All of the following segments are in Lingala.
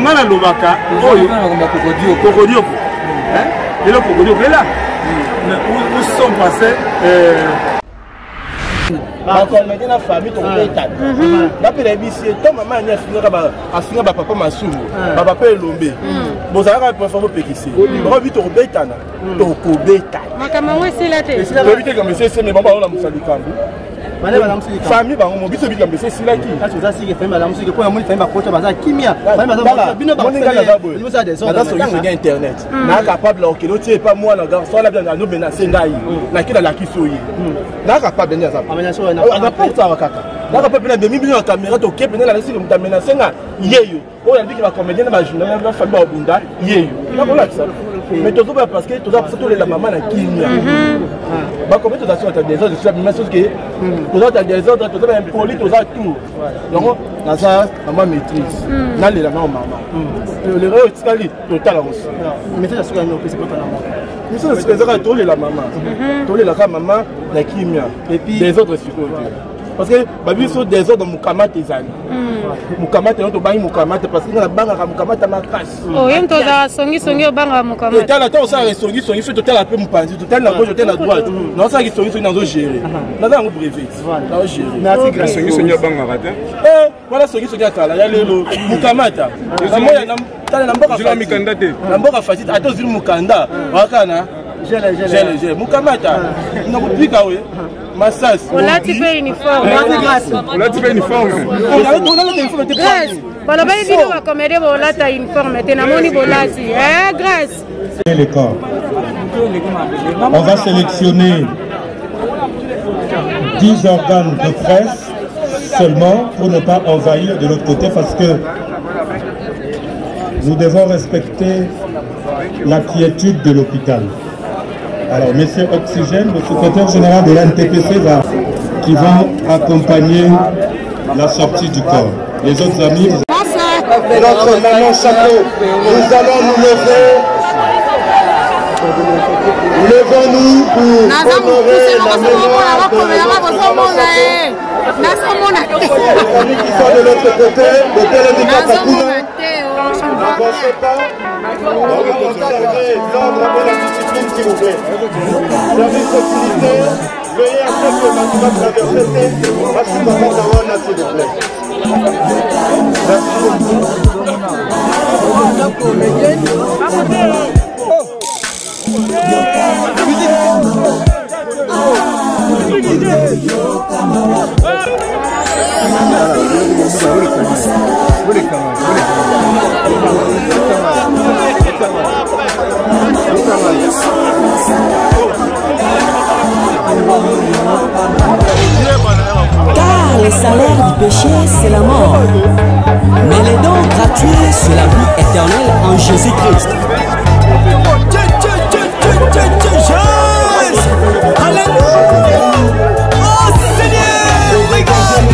ngana lobaka oyo kokodio hein et le kokodio là où sont passés encore maintenant la famille ton pétane d'après les bissiers ton maman a signé papa Masumu papa Elombe bozalaka préféré pékisser robi ton pétane ton kobeta makambo esilate robi comme c'est mais baba on a musalikambu famille bango biso bika mbese silaki azoza sike famille bala musike ko ya moni famille bakota baza kimia famille baza bino ba ça des autres sur internet na capable o kelo tie pas moi na garçon la bien no menacer ngai na kila la kisoyi na capable ndia ça amenaso na porta wakaka na capable na demi million caméra to kepe na la sile muta menacer nga yeyo o ya biki ba comédien na journal na famille ba bunda yeyo na ko la ça mais tout ça parce que tout ça pour la maman na kimia ba combien de choses des autres je sais même chose que tout ça des autres tout ça impoli tout ça tout donc na ça maman maîtrise na les la maman le rêve c'est total aussi mais c'est ça que nous peut pas nous sommes c'est tout la maman tout la maman na kimia et puis des autres parce que babi sont des autres mukamata ezali mukamata on to bangi mukamata parce que na banga mukamata makasi oh yem to za songi banga mukamata total to ça songi fait total un peu mupanzi total na gauche total à droite non ça qui songi na zo gérer na za ngo brevet na gérer na songi banga rata voilà songi akala ya lelo mukamata moya na tala na mboka fa mikanda te na mboka fa ata zili mukanda wakana gel mukamata na kupika we massage olati pe uniforme bala ba bino ba comédie ba olata uniforme te na moni bolati grâce les corps. On va sélectionner 10 organes de presse seulement pour ne pas envahir de l'autre côté parce que nous devons respecter la quiétude de l'hôpital. Alors, Monsieur Oxygène, le secrétaire général de l'NTPC qui va accompagner la sortie du corps. Les autres amis, notre maman chapeau, nous allons nous lever. Levons-nous pour honorer la mémoire de familles qui sont de l'autre côté, de Télémica Kakuna. N'avancez pas, on va consacrer l'ordre pour la discipline s'il vous plaît. Service d'utilité, veuillez à ce que le maximum traverser, maximum d'awana s'il vous plaît. Merci beaucoup. Car le salaire du péché, c'est la mort. Mais les dons gratuits, c'est la vie éternelle en Jésus-Christ. Alléluia! Oh Seigneur, regarde!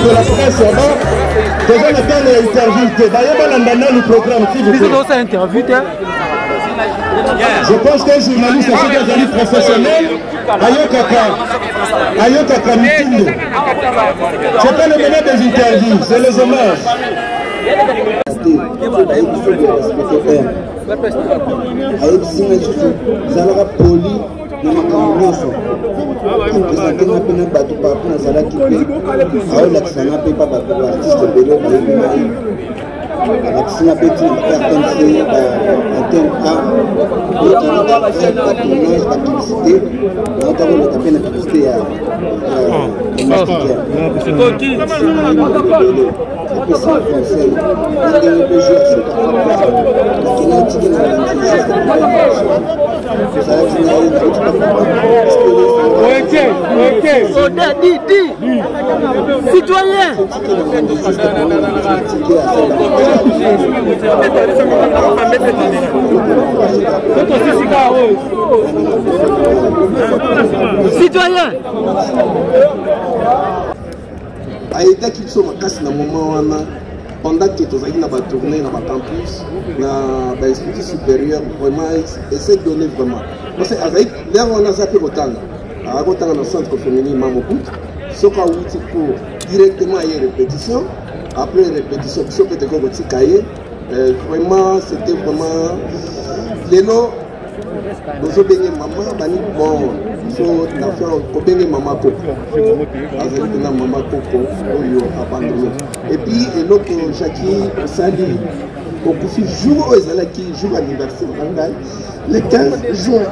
de la presse là-bas. Déjà, on attend les interviews. D'ailleurs, on a le programme. Je pense qu'un journaliste, c'est un professionnel. Ayokaka Mitindo. C'est pas le moment des interviews, c'est les hommages. Alexina Petit, RTNC, Antenne A, tournage, publicité, notamment la publicité à citoyen. Citoyen. Aïda qui sont ma casse dans le moment pendant que tu as na tournée dans ma campus, dans l'institut supérieur, vraiment essayer de donner vraiment. Parce que avec là on a zappé autant, à autant dans le centre féminin Mamoput, ce qu'on a pour directement à une répétition. Après les répétitions, ce que tu as cahier, vraiment c'était vraiment les lots. Nous avons béni maman, bon, il faut faire béni maman coco. Maman coco, abandonné. Et puis, l'autre, Jackie, Sali, au jour où ils allaient qui jour anniversaire, le 15 juin.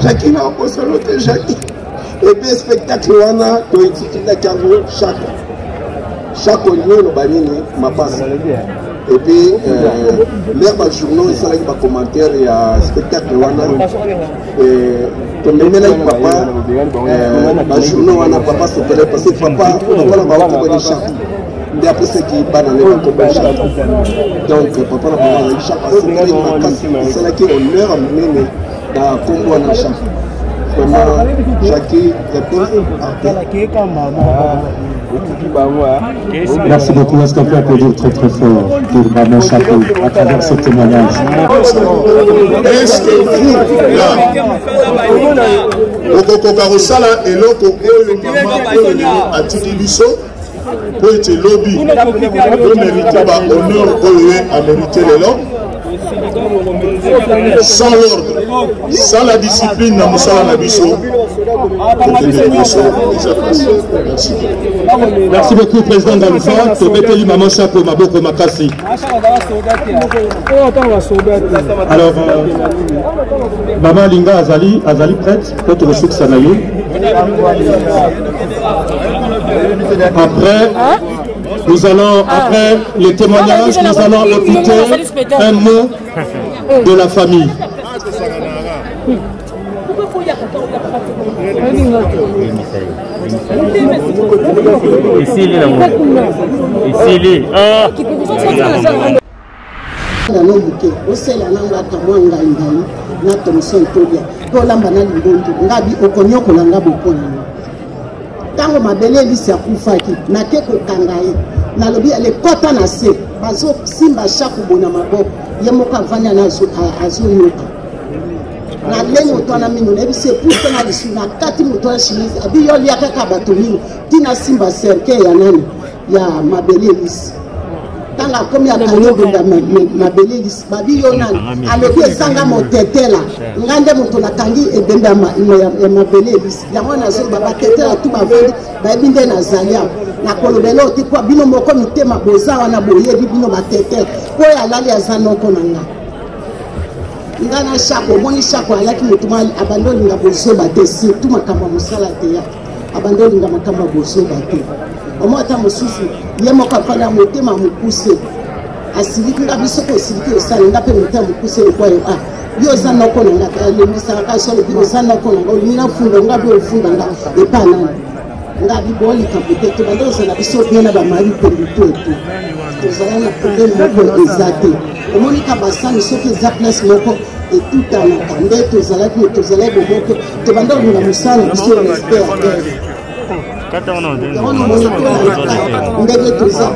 Jackie n'a pas solo que Jackie. Et puis, spectacle, on a la carrière chaque union, le banini, ma passe. Et puis, l'air journaux, ils sont avec ma commentaire, il y a un spectacle. Et comme même là, papa, ma journaux, on a papa, c'est parce que papa, on va avoir des chats. Et après, c'est qui bat dans les comme chat. Donc, papa, on va avoir des chats. C'est là qu'on leur a mené dans le combo en chat. Vraiment, Jackie, Merci beaucoup. Est-ce qu'on peut applaudir très très fort pour Maman Chapeau à travers ce témoignage? Est-ce que vous, là, au Kokokarosala et l'autre à Tikibiso, pour être lobby, pour mériter l'honneur, pour mériter les lois, sans l'ordre, sans la discipline, dans Moussala Nabiso, merci beaucoup, Président Galoufa. Tobeteli Maman Chapeau, Maboko Makasi. Alors, Maman Linga Azali prête pour te ressourcer Sanayo. Après, nous allons, après les témoignages, nous allons écouter un mot de la famille. Ici, il est là. Ici, il est. Ah! Tango mabele lisi akufaki nake kokanga ye nalobi ale kota na se bazo simba chaque bona maboko ye moka vanya na azo yoka na lengo tona mino na bise puto na lisu na kati moto ya chemise abi yo liaka ka bato mino tina simba cerke ya nani ya mabele lisi tanga komi akanyo bonda mabele lisi babi yo nani alobi ezanga motetela ngande moto na kangi ebenda ya mabele lisi yango nazo baba tetela tu bavandi babinde na zalia na kolobela oti kwa bino moko mitema boza wana boyebi bino batetela oyo alali azanoko na nga ngana shako moni shako alaki mutuma abandoni nga bozoba te surtout makambo mosala te ya abandoni nga makambo bozoba te omota mosusu ye moko afanda motema mokuse asiliki nga biso ko siliki osala nga pe motema mokuse kwa yo ah yo zanoko na nga le misaka ka solo bi zanoko na nga ni na funda nga bi ofunda nga epana nga bi boli kapete to bando sana biso bien ba mari pe to tozala na problème moko exacte omonika basani soki eza place moko etutanaka nde tozalaki tozalaki bomoko tobanda olinga mosala biso respect ya guerre ndenge toza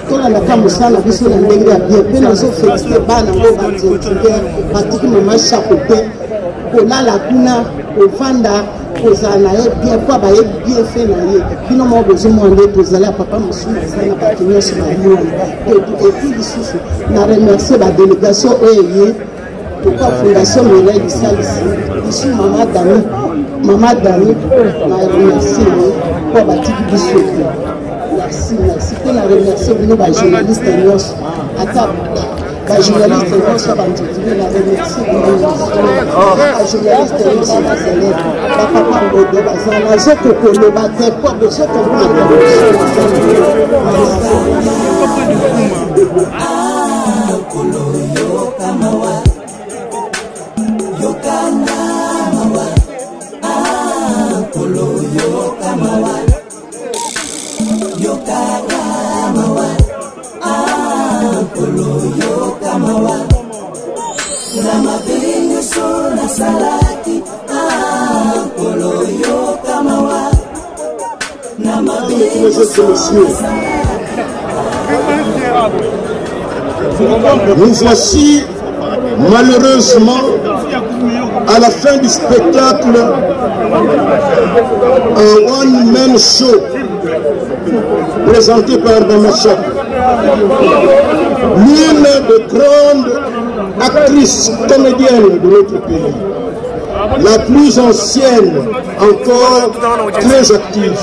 tolandaka mosala biso na ndenge ya bien mpe nazoféliste bana ngo baétudiant batiki mama chako mpe kolala kuna kovanda kozala na ye bien mpo bayebi bien fe na ye bino moko bozomona nde tozali ya papa mosusu eza na bato nyonso bayoni epui lisusu na remercie badélégation oyo eye pourquoi fondation Mireille lisalisi biso mama dani na remercie ye mpo batiki biso ete merci mpe na remercie bino bajournaliste nyonso ata bajournaliste nyonso banjotile na remercie bino bajournaliste nyonso bazele bapapa ngodo bazala nazokokoloba te mpo bozokomprendre Nous voici malheureusement à la fin du spectacle un one-man show présenté par Mama Chako, l'une des grandes actrices comédiennes de notre pays, la plus ancienne, encore très active.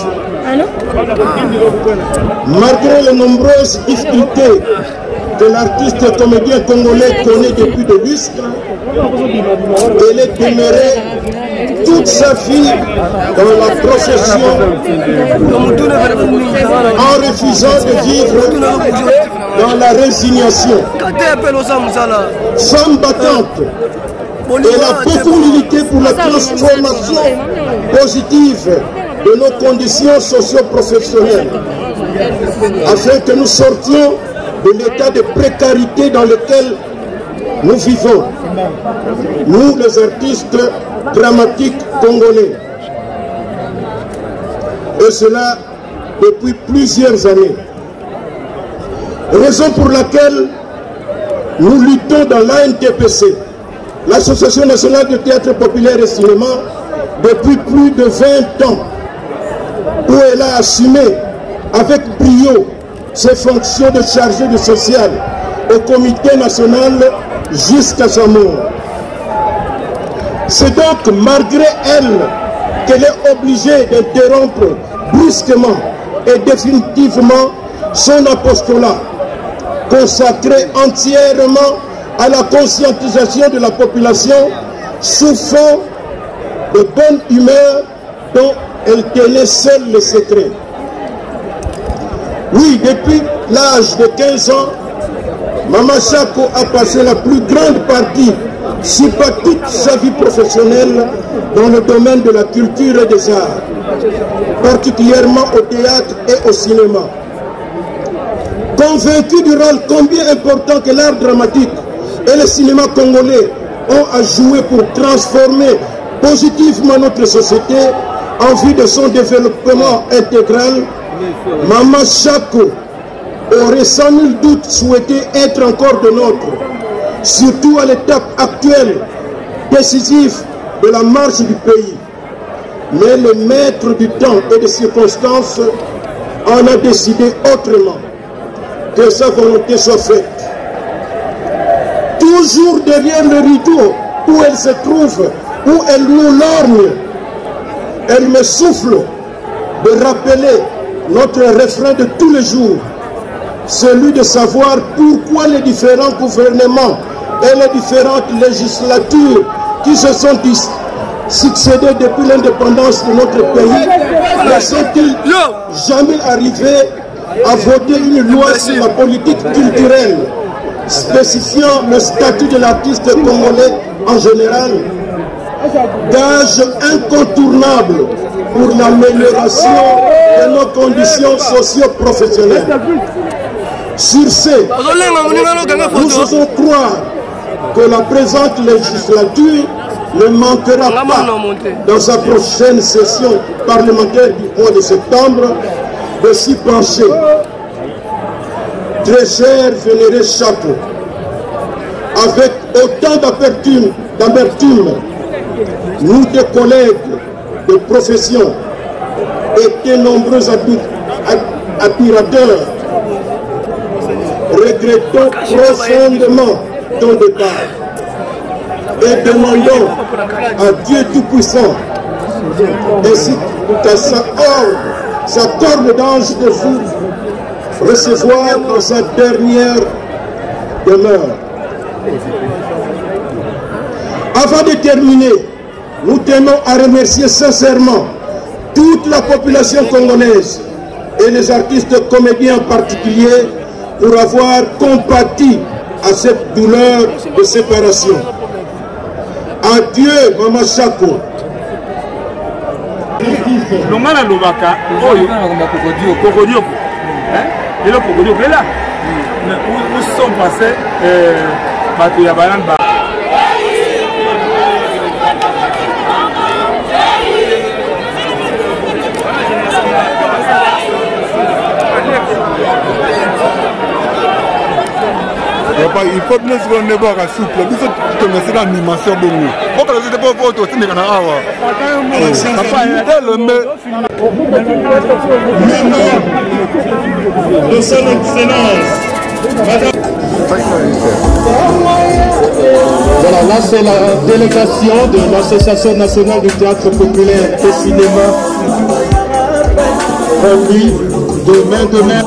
Malgré les nombreuses difficultés que l'artiste comédien congolais connaît depuis de lustres, elle est demeurée toute sa vie dans la profession en refusant de vivre dans la résignation. Femme battante, elle a beaucoup milité pour la transformation positive de nos conditions socio-professionnelles afin que nous sortions de l'état de précarité dans lequel nous vivons, nous les artistes dramatiques congolais. Et cela depuis plusieurs années. Raison pour laquelle nous luttons dans l'ANTPC, l'Association nationale de théâtre populaire et cinéma, depuis plus de 20 ans, où elle a assumé avec brio ses fonctions de chargée de social au comité national jusqu'à sa mort. C'est donc malgré elle qu'elle est obligée d'interrompre brusquement et définitivement son apostolat, consacré entièrement à la conscientisation de la population sous fond de bonne humeur dont elle tenait seule le secret. Oui, depuis l'âge de 15 ans, Mama Chako a passé la plus grande partie, si pas toute sa vie professionnelle, dans le domaine de la culture et des arts, particulièrement au théâtre et au cinéma. Convaincu du rôle combien important que l'art dramatique et le cinéma congolais ont à jouer pour transformer positivement notre société en vue de son développement intégral, Mama Chako aurait sans nul doute souhaité être encore de nôtre, surtout à l'étape actuelle décisive de la marche du pays. Mais le maître du temps et des circonstances en a décidé autrement, que sa volonté soit faite. Toujours derrière le rideau où elle se trouve, où elle nous lorgne, elle me souffle de rappeler notre refrain de tous les jours, celui de savoir pourquoi les différents gouvernements et les différentes législatures qui se sont succédées depuis l'indépendance de notre pays ne sont-ils jamais arrivés à voter une loi sur la politique culturelle spécifiant le statut de l'artiste congolais en général, gage incontournable pour l'amélioration de nos conditions socio-professionnelles. Sur ce, nous osons croire que la présente législature ne manquera pas dans sa prochaine session parlementaire du mois de septembre de s'y pencher. Très cher vénéré Chapeau, avec autant d'amertume, nous des collègues de profession et de nombreux admirateurs regrettons profondément ton départ et demandons à Dieu Tout-Puissant ainsi qu'à sa corde d'ange de vous recevoir dans sa dernière demeure. Avant de terminer, nous tenons à remercier sincèrement toute la population congolaise et les artistes comédiens en particulier pour avoir compati à cette douleur de séparation. Adieu, Maman Chapeau. Longana Lobaka, Kokodiopo. Et le Kokodiopo est là. Où sont passés Batou Yabalan? Il faut bien se rendre voir à souple. Il faut que tu me l'animation de nous. Pourquoi tu n'es pas auto, tu n'es pas de son excellence. Voilà, là c'est la délégation de l'Association nationale du théâtre populaire et cinéma. Conduit de main de main.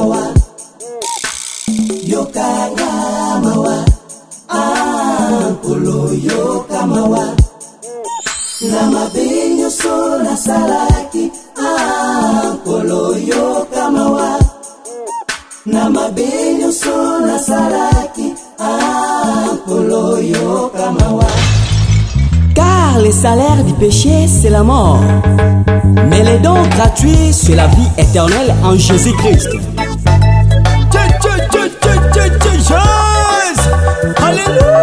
Namabenyo sola salaki ankolo yo kamawa. Namabenyo sola salaki ankolo yo kamawa. Car le salaire du péché c'est la mort, mais les dons gratuits c'est la vie éternelle en Jésus-Christ. Alléluia.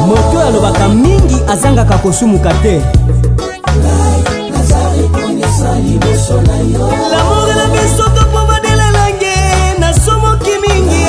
Moto alobaka mingi azanga kakosumu kate. L'amour de la vie soto poma de la langue na somo ki mingi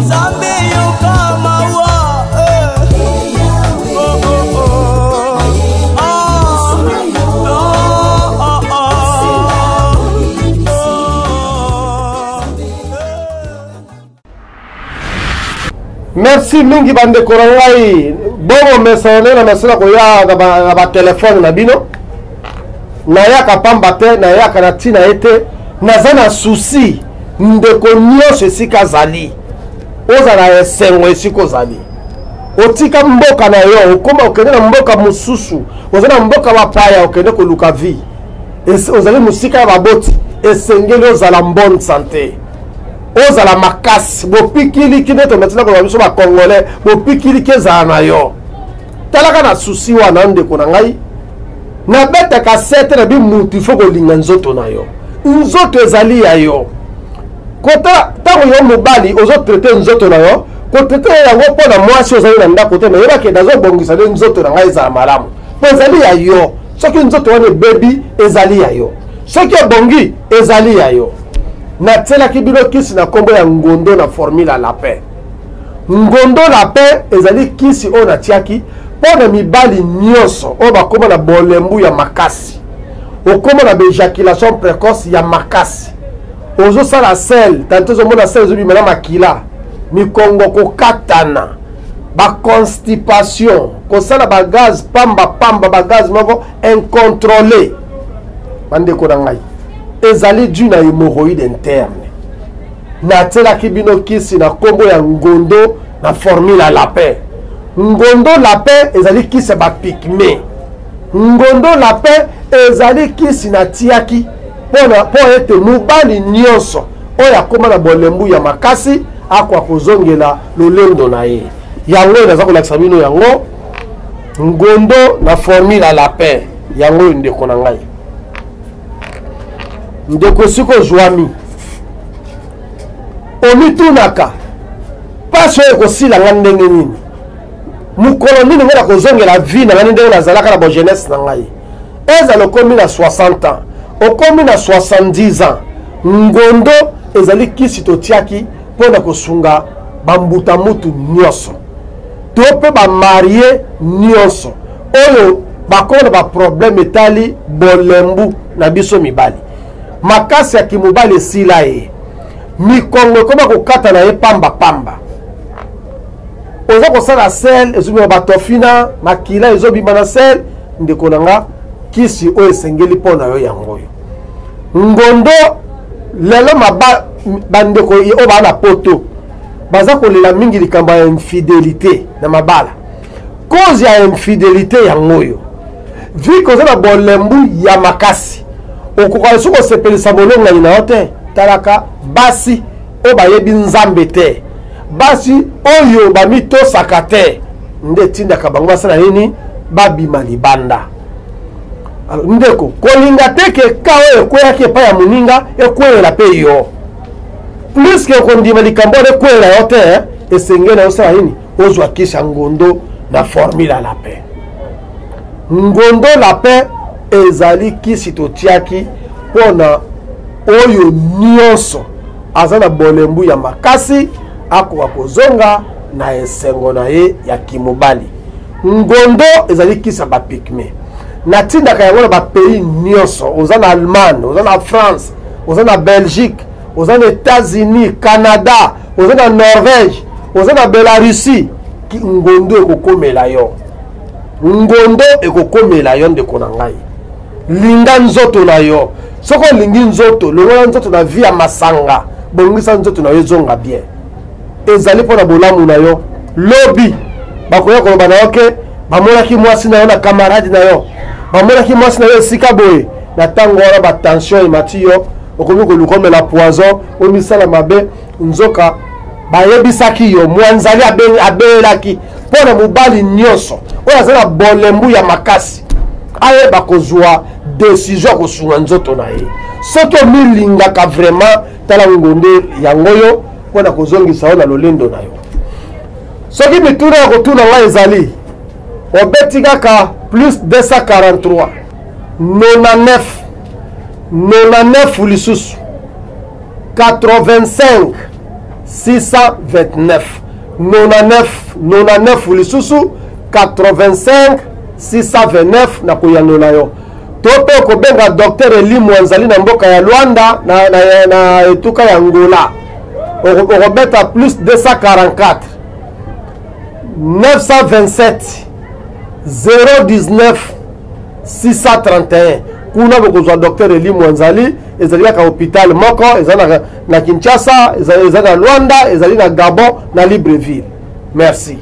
Zambe yo kama wa Merci mingi bande korangai. Bongo mesone na mesona ko ya na ba téléphone na bino. Na ya ka pamba te na ya ka na tina ete nazana souci ndeko nyonso esika zali. Ozala esengo esiko zali. Otika mboka na yo okoma okende na mboka mususu. Ozana mboka bapaya okende ko luka vie. Ozali musika ya baboti esengeli ozala bonne santé. Ozala makasi bopikili kine to metina ko biso ba congolais bopikili kezala na yo talaka na souci wana ndeko na ngai na beta ka sete na bi mutu foko linga nzoto na yo nzoto ezali ya yo kota tango yo mobali ozo traiter nzoto na yo ko traiter yango po na mwasi ozali na ndako te na yeba ke dazo bongisa le nzoto na ngai ezala malamu po ezali ya yo soki nzoto wana baby ezali ya yo soki obongi ezali ya yo na tela kibilo kisi na kombo ya ngondo na formula la paix ngondo la paix ezali kisi o na tiaki pona mibali nyonso o bakoma na bolembu ya makasi okoma na éjaculation précoce ya makasi ozo sala sel tanto mona sel zo bimana makila mikongo ko katana ba constipation ko sala ba gaz pamba ba gaz moko incontrôlé bande ko ngai ezali dû na hémorroïde interne na tela kibino kisi na kombo ya ngondo na formule la paix ngondo la paix ezali kisi ba pigme ngondo la paix ezali kisi na tiaki po ete mobali nyonso oyo akoma na bolembu ya makasi akwa kozongela lolendo na ye yango naza kolakisa bino yango ngondo na formule la paix yango ndeko na ngai ndeko siko zwami omitunaka paso ekosila nga ndenge nini mukolo nini nga na kozongela vie na ngani ndenge nazalaka na bojeunesse na ngai ezala okomi na 60 ans okomi na 70 ans ngondo ezali kisi totiaki mpo na kosunga bambuta mutu nyonso to mpe bamarie nyonso oyo bakoma na baproblème etali bolembu na biso mibali makasi ya kimobali esila ye mikongo ekoma kokata na ye pamba oza kosala sel ezobima batofina makila ezobima na sel ndeko na nga kisi oyo esengeli mpo na yo yango oyo ngondo lelo bandeko oyo baa na poto baza kolela mingi likambo ya infidélité na mabala cause ya infidélité yango oyo vi koza na bolembu ya makasi okoka soki osepelisa molongani na yo te talaka basi oyo bayebi nzambe te basi oyo bamitosaka te nde etindaka bango basala nini babima libanda ndeko kolinga te ke ka oyo ekweyaki epai ya moninga ekweyela mpe yo pluske okondima likambo oyo ekweyela yo te esengeli osala nini ozwa kisa ngondo na formula la paix ngondo la paix ezali kisi totiaki mpona oyo nyonso aza na bolembu ya makasi akoka kozonga na esengo na ye ya kimobali ngondo ezali kisi ya bapigme natindaka yango na bapays nyonso oza na Allemagne oza na France oza na Belgique oza na États-Unis Canada oza na Norvège oza na Belarusie ngondo ekokomela yo ngondo ekokomela yo ndeko na ngai linga nzoto na yo soko lingi nzoto longola nzoto na vie ya masanga bongisa nzoto na yo ezonga bien ezali mpo na bolamu na yo lobi bakoya koloba na yo ke bamonaki mwasi na yo na camarade na yo bamonaki mwasi na yo esika boye na ntango wana batension emati yo okomi kolukomela poison omisala mabe nzoka bayebisaki yo mwanzali abelaki mpo na mobali nyonso oyo aza na bolembu ya makasi ayeba kozwa décision ya kosunga nzoto na ye soki omilingaka vraiment tala ngonde yango yo mpo na kozongisa yo na lolendo na yo soki mituna ya kotuna ngai ezali obeti kaka plus 243 99 lisusu 85 629 99 lisusu 85 629 na koyanola yo to mpe okobenga docteur Elimu Anzali na mboka ya Luanda na etuka ya Ngola okobeta plus 244 927 019 631 kuna bokozwa docteur Eli Mwanzali ezali kaka hôpital moko ezali na Kinshasa ezali na Luanda ezali na Gabon na Libreville. Merci.